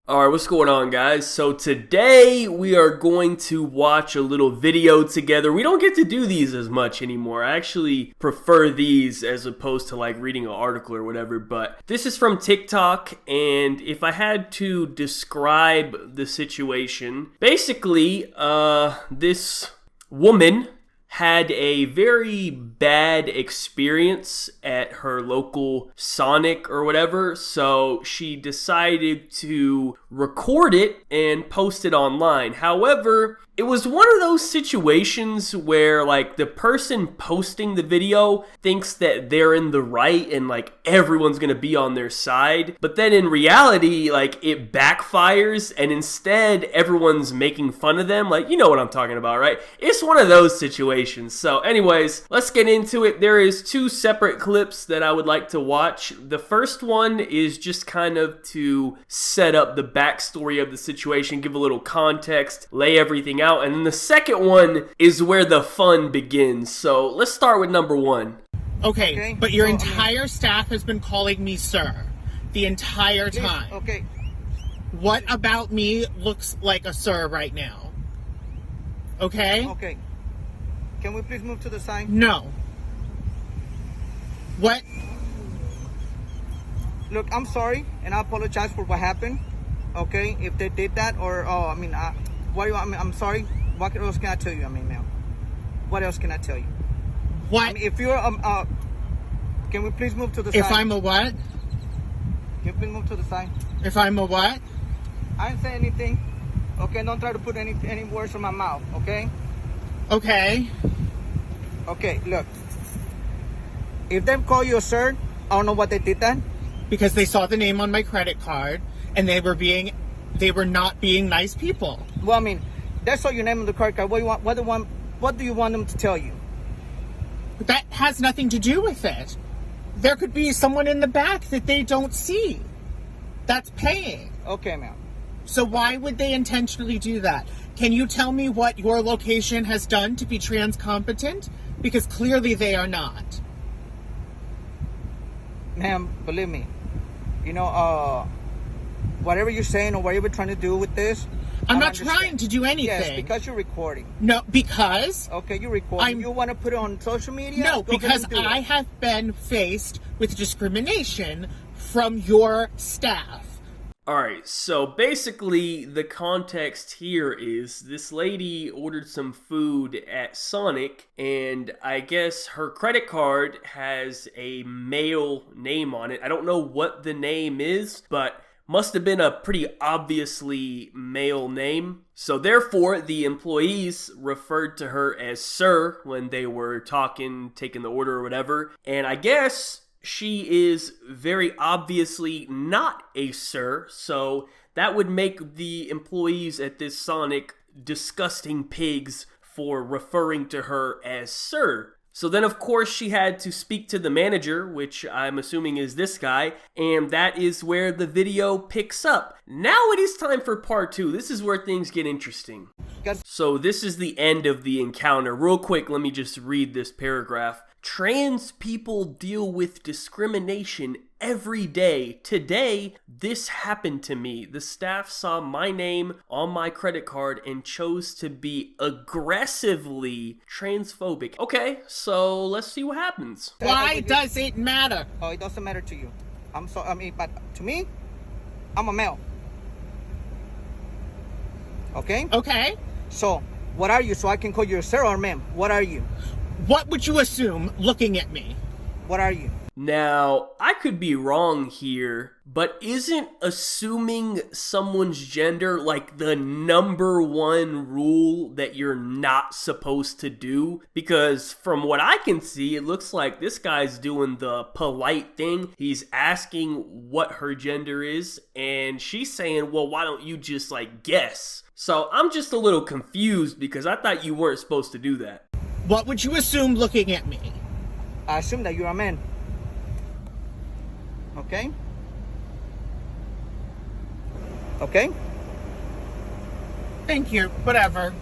Alright, what's going on, guys? So today we are going to watch a little video together. We don't get to do these as much anymore. I actually prefer these as opposed to like reading an article or whatever, but this is from TikTok, and if I had to describe the situation, basically, this woman had a very bad experience at her local Sonic or whatever, so she decided to record it and post it online. However, it was one of those situations where like the person posting the video thinks that they're in the right and like everyone's gonna be on their side, but then in reality like it backfires and instead everyone's making fun of them. Like, you know what I'm talking about, right? It's one of those situations. So anyways, let's get into it. There is two separate clips that I would like to watch. The first one is just kind of to set up the backstory of the situation, give a little context, lay everything out, and then the second one is where the fun begins. So let's start with number one. Okay, but your entire staff has been calling me sir the entire time. Okay. What about me looks like a sir right now? Okay? Okay. Can we please move to the side? No. What? Look, I'm sorry, and I apologize for what happened. Okay, if they did that, or what do you? I'm sorry. What else can I tell you? Ma'am. What else can I tell you? What? If you're can we please move to the side? If I'm a what? Can you please move to the side? If I'm a what? I didn't say anything. Okay, don't try to put any words in my mouth. Okay. Okay. Okay. Look, if they call you a sir, I don't know what they did then. Because they saw the name on my credit card and they were not being nice people. Well, they saw your name on the credit card. What do you want? What do you want them to tell you? That has nothing to do with it. There could be someone in the back that they don't see that's paying. Okay, ma'am. So why would they intentionally do that? Can you tell me what your location has done to be trans competent? Because clearly they are not. Ma'am, believe me, whatever you're saying or whatever you're trying to do with this, I'm not trying to do anything. Yes, because you're recording. No, because? Okay, you're recording. You want to put it on social media? No, because I have been faced with discrimination from your staff. Alright, so basically the context here is this lady ordered some food at Sonic, and I guess her credit card has a male name on it. I don't know what the name is, but must have been a pretty obviously male name. So therefore, the employees referred to her as sir when they were taking the order or whatever. And I guess she is very obviously not a sir, so that would make the employees at this Sonic disgusting pigs for referring to her as sir. So then, of course, she had to speak to the manager, which I'm assuming is this guy, and that is where the video picks up. Now it is time for part two. This is where things get interesting. So this is the end of the encounter. Real quick, let me just read this paragraph. Trans people deal with discrimination every day. Today, this happened to me. The staff saw my name on my credit card and chose to be aggressively transphobic. Okay, so let's see what happens. Why does it matter? Oh, it doesn't matter to you. But to me, I'm a male. Okay? Okay. So, what are you? So I can call you a sir or ma'am. What are you? What would you assume looking at me? What are you? Now, I could be wrong here, but isn't assuming someone's gender like the number one rule that you're not supposed to do? Because from what I can see, it looks like this guy's doing the polite thing. He's asking what her gender is, and she's saying, well, why don't you just guess? So I'm just a little confused because I thought you weren't supposed to do that. What would you assume looking at me? I assume that you're a man. Okay? Okay? Thank you. Whatever.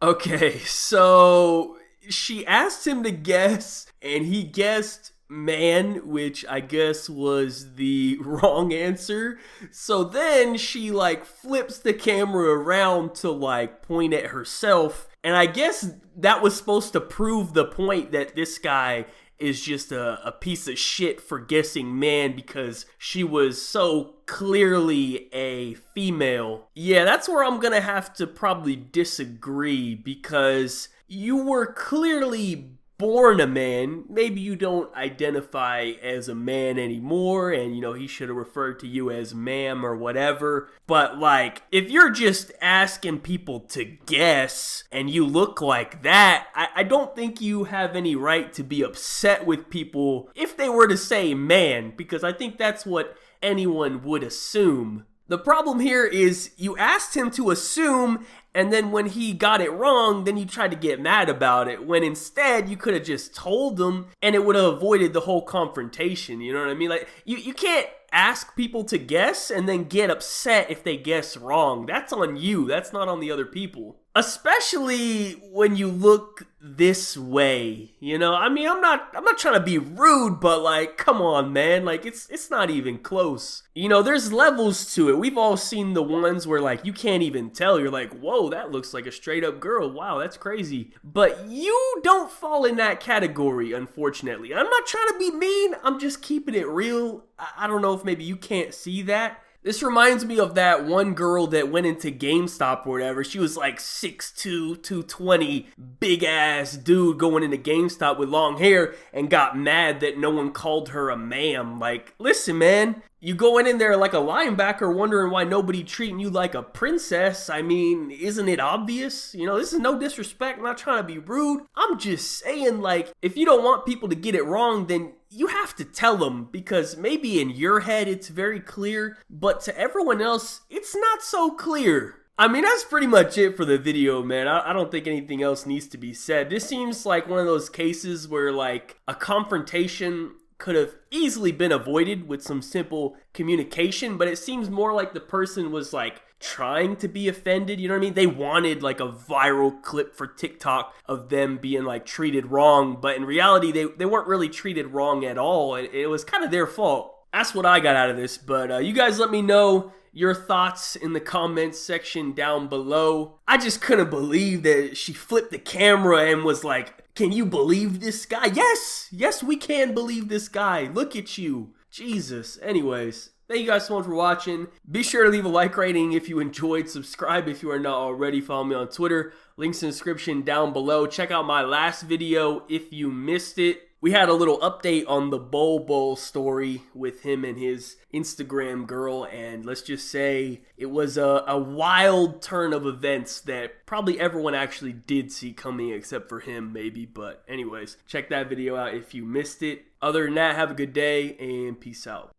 Okay, so she asked him to guess, and he guessed man, which I guess was the wrong answer. So then she like flips the camera around to like point at herself. And I guess that was supposed to prove the point that this guy is just a piece of shit for guessing man because she was so clearly a female. Yeah, that's where I'm gonna have to probably disagree because you were clearly born a man. Maybe you don't identify as a man anymore and you know he should have referred to you as ma'am or whatever, but like if you're just asking people to guess and you look like that, I don't think you have any right to be upset with people if they were to say man, because I think that's what anyone would assume. The problem here is you asked him to assume, and then when he got it wrong, then you tried to get mad about it, when instead you could have just told him and it would have avoided the whole confrontation, you know what I mean? Like, you can't ask people to guess and then get upset if they guess wrong. That's on you, that's not on the other people. Especially when you look this way, you know? I mean, I'm not trying to be rude, but like, come on, man. Like, it's not even close. You know, there's levels to it. We've all seen the ones where like, you can't even tell. You're like, whoa, that looks like a straight up girl. Wow, that's crazy. But you don't fall in that category, unfortunately. I'm not trying to be mean. I'm just keeping it real. I don't know if maybe you can't see that. This reminds me of that one girl that went into GameStop or whatever. She was like 6'2", 220, big ass dude going into GameStop with long hair and got mad that no one called her a ma'am. Like, listen, man, you going in there like a linebacker wondering why nobody treating you like a princess. I mean, isn't it obvious? You know, this is no disrespect. I'm not trying to be rude. I'm just saying, like, if you don't want people to get it wrong, then you have to tell them, because maybe in your head it's very clear, but to everyone else, it's not so clear. I mean, that's pretty much it for the video, man. I don't think anything else needs to be said. This seems like one of those cases where, like, a confrontation could have easily been avoided with some simple communication, but it seems more like the person was, like, trying to be offended, you know what I mean? They wanted like a viral clip for TikTok of them being like treated wrong, but in reality they weren't really treated wrong at all, and it was kind of their fault. That's what I got out of this, but you guys let me know your thoughts in the comments section down below. I just couldn't believe that she flipped the camera and was like, can you believe this guy? Yes, we can believe this guy. Look at you. Jesus. Anyways, thank you guys so much for watching. Be sure to leave a like rating if you enjoyed. Subscribe if you are not already. Follow me on Twitter. Links in the description down below. Check out my last video if you missed it. We had a little update on the Bol story with him and his Instagram girl, and let's just say it was a wild turn of events that probably everyone actually did see coming except for him maybe. But anyways, check that video out if you missed it. Other than that, have a good day and peace out.